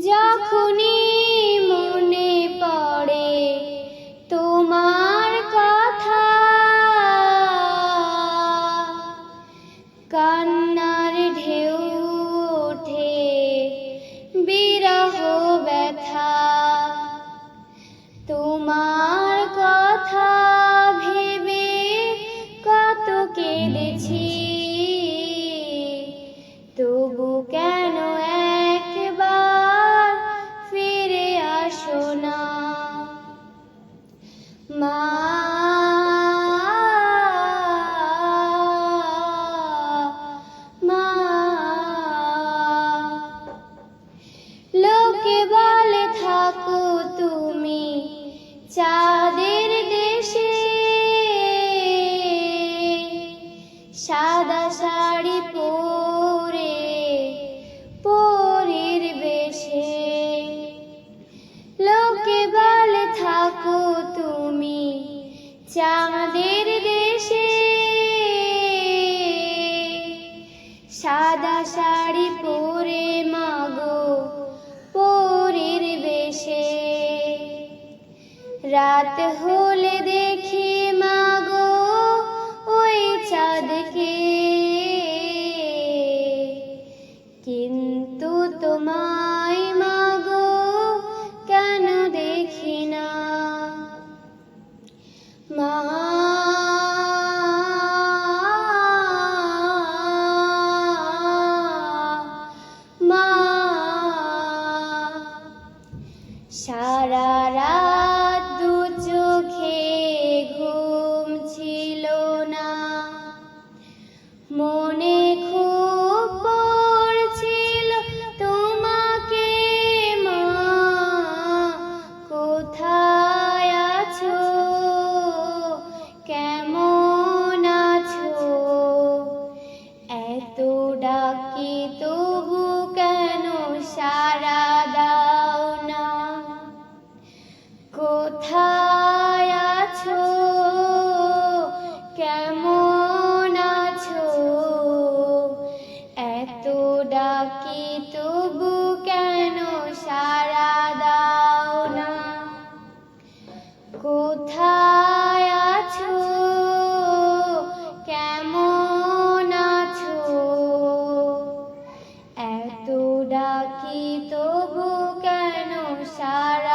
যখনই মনে পড়ে তোমার কথা, কান্নার ঢেউ ওঠে বিরহ ব্যথা। তোমার কথা ভেবে কত কেঁদেছি, তবু কেন একবার ফিরে আসো না মা। লোকে বলে থাকো তুমি চাঁদের দেশে, সাদা শাড়ি পরে পরীর বেশে। লোকে বলে থাকো তুমি চাঁদের দেশে, সাদা শাড়ি পরে মাগো পরীর বেশে। রাত হলে দেখি মাগো ওই চাঁদকে, কিন্তু তোমায় মাগো কেন দেখি না মা। সারা রাত দু চোখে ঘুম ছিল না, মনে খুব পড়ছিল তোমাকে মা। কোথায় আছো, কেমন আছো, এত ডাকি তবু কেন সাড়া দাও না। কোথায় আছো, কেমন আছো, এত ডাকি তবু কেন সাড়া দাও না। কোথায় আছো, কেমন আছো, এত ডাকি তবু কেন সাড়া